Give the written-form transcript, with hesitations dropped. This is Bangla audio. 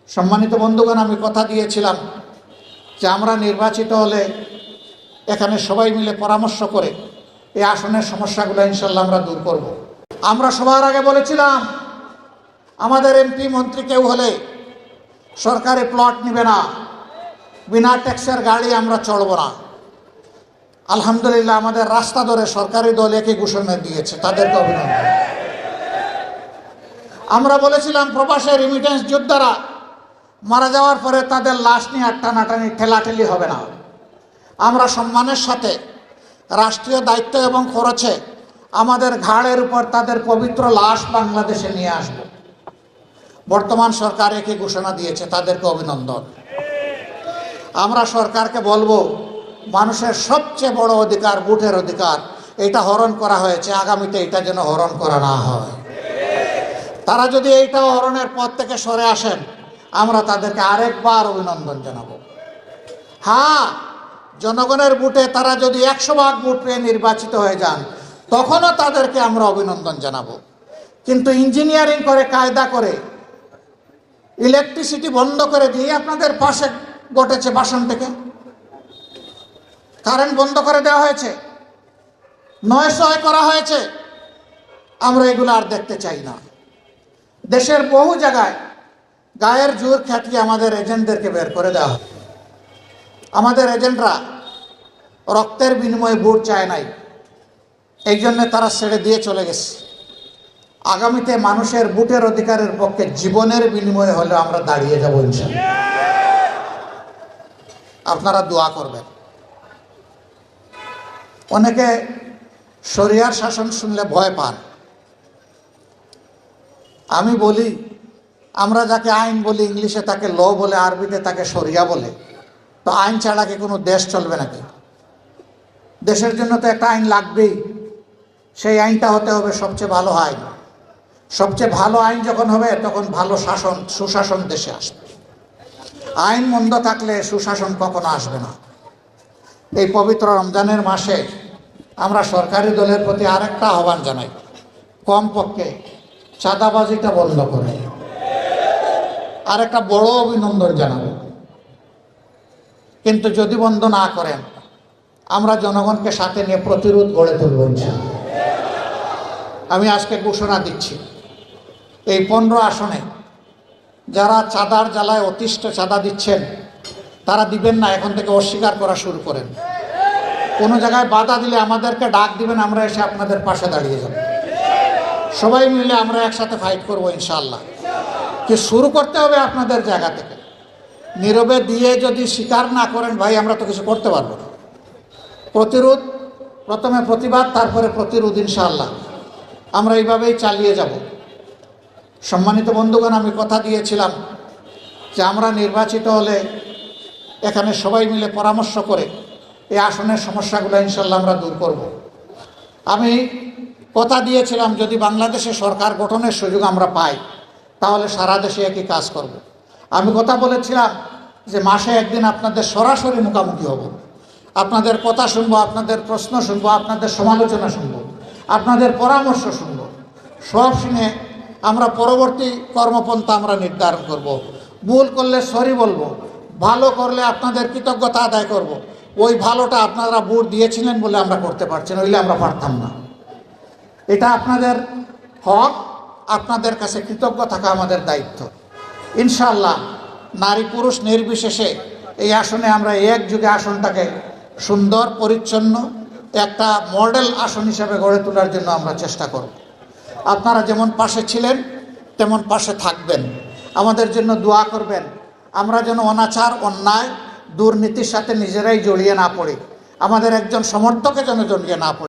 সম্মানিত বন্ধুগণ, আমি কথা দিয়েছিলাম যে আমরা নির্বাচিত হলে এখানে সবাই মিলে পরামর্শ করে এই আসনের সমস্যাগুলো ইনশাল্লাহ আমরা দূর করব। আমরা সবার আগে বলেছিলাম আমাদের এমপি মন্ত্রী কেউ হলে সরকারি প্লট নেবে না, বিনা ট্যাক্সের গাড়ি আমরা চড়ব না। আলহামদুলিল্লাহ আমাদের রাস্তা ধরে সরকারি দল একই ঘোষণা দিয়েছে, তাদেরকে অভিনন্দন। আমরা বলেছিলাম প্রবাসে রিমিটেন্স যোদ্ধারা মারা যাওয়ার পরে তাদের লাশ নিয়ে আর টানাটানি ঠেলাঠেলি হবে না। আমরা সম্মানের সাথে রাষ্ট্রীয় দায়িত্ব এবং খরচে আমাদের ঘাড়ের উপর তাদের পবিত্র লাশ বাংলাদেশে নিয়ে আসব। বর্তমান সরকার একই ঘোষণা দিয়েছে, তাদেরকে অভিনন্দন। আমরা সরকারকে বলবো মানুষের সবচেয়ে বড় অধিকার ভোটের অধিকার, এটা হরণ করা হয়েছে, আগামীতে এটা যেন হরণ করা না হয়। তারা যদি এইটা হরণের পথ থেকে সরে আসেন আমরা তাদেরকে আরেকবার অভিনন্দন জানাবো। হ্যাঁ, জনগণের ভোটে তারা যদি 100 ভাগ ভোট পেয়ে নির্বাচিত হয়ে যান তখনও তাদেরকে আমরা অভিনন্দন জানাবো। কিন্তু ইঞ্জিনিয়ারিং করে, কায়দা করে, ইলেকট্রিসিটি বন্ধ করে দিয়ে আপনাদের পাশে ঘটেছে বাসন থেকে কারেন্ট বন্ধ করে দেওয়া হয়েছে, নয় করা হয়েছে। আমরা এগুলো আর দেখতে চাই না। দেশের বহু জায়গায় গায়ের জোর খাটিয়ে আমাদের এজেন্টদেরকে বের করে দেওয়া হয়। আমাদের এজেন্টরা রক্তের বিনিময়ে ভোট চায় নাই, এই জন্য তারা ছেড়ে দিয়ে চলে গেছে। আগামীতে মানুষের ভোটের অধিকারের পক্ষে জীবনের বিনিময়ে হলে আমরা দাঁড়িয়ে যাব ইনশাআল্লাহ। আপনারা দোয়া করবেন। অনেকে শরিয়ার শাসন শুনলে ভয় পান। আমি বলি আমরা যাকে আইন বলি ইংলিশে তাকে ল বলে, আরবিতে তাকে শরিয়া বলে। তো আইন ছাড়া কি কোনো দেশ চলবে নাকি? দেশের জন্য তো একটা আইন লাগবেই। সেই আইনটা হতে হবে সবচেয়ে ভালো আইন। সবচেয়ে ভালো আইন যখন হবে তখন ভালো শাসন, সুশাসন দেশে আসবে। আইন মন্দ থাকলে সুশাসন কখনো আসবে না। এই পবিত্র রমজানের মাসে আমরা সরকারি দলের প্রতি আরেকটা আহ্বান জানাই, কমপক্ষে চাঁদাবাজিটা বন্ধ করে। আর একটা বড় অভিনন্দন জানাবো, কিন্তু যদি বন্ধ না করেন আমরা জনগণকে সাথে নিয়ে প্রতিরোধ গড়ে তুলব ইনশাআল্লাহ। আমি আজকে ঘোষণা দিচ্ছি, এই 15 আসনে যারা চাঁদার জ্বালায় অতিষ্ঠ চাঁদা দিচ্ছেন তারা দিবেন না, এখন থেকে অস্বীকার করা শুরু করেন। কোনো জায়গায় বাধা দিলে আমাদেরকে ডাক দিবেন, আমরা এসে আপনাদের পাশে দাঁড়িয়ে যাব। সবাই মিলে আমরা একসাথে ফাইট করব ইনশাআল্লাহ। কি শুরু করতে হবে আপনাদের জায়গা থেকে। নীরবে দিয়ে যদি স্বীকার না করেন ভাই, আমরা তো কিছু করতে পারবো না। প্রতিরোধ, প্রথমে প্রতিবাদ, তারপরে প্রতিরোধ ইনশাআল্লাহ। আমরা এইভাবেই চালিয়ে যাব। সম্মানিত বন্ধুগণ, আমি কথা দিয়েছিলাম যে আমরা নির্বাচিত হলে এখানে সবাই মিলে পরামর্শ করে এই আসনের সমস্যাগুলো ইনশাআল্লাহ আমরা দূর করব। আমি কথা দিয়েছিলাম যদি বাংলাদেশে সরকার গঠনের সুযোগ আমরা পাই তাহলে সারা দেশে একই কাজ করব। আমি কথা বলেছিলাম যে মাসে একদিন আপনাদের সরাসরি মুখোমুখি হব, আপনাদের কথা শুনবো, আপনাদের প্রশ্ন শুনবো, আপনাদের সমালোচনা শুনবো, আপনাদের পরামর্শ শুনবো। সব শুনে আমরা পরবর্তী কর্মপন্থা আমরা নির্ধারণ করব। ভুল করলে সরি বলবো, ভালো করলে আপনাদের কৃতজ্ঞতা আদায় করব। ওই ভালোটা আপনারা ভোট দিয়েছিলেন বলে আমরা করতে পারছি না, হইলে আমরা পারতাম না। এটা আপনাদের হক, আপনাদের কাছে কৃতজ্ঞ থাকা আমাদের দায়িত্ব। ইনশাআল্লাহ নারী পুরুষ নির্বিশেষে এই আসনে আমরা একযুগে আসনটাকে সুন্দর পরিচ্ছন্ন একটা মডেল আসন হিসেবে গড়ে তোলার জন্য আমরা চেষ্টা করব। আপনারা যেমন পাশে ছিলেন তেমন পাশে থাকবেন, আমাদের জন্য দোয়া করবেন। আমরা যেন অনাচার, অন্যায়, দুর্নীতির সাথে নিজেরাই জড়িয়ে না পড়ি, আমাদের একজন সমর্থকে যেন জড়িয়ে না পড়ি।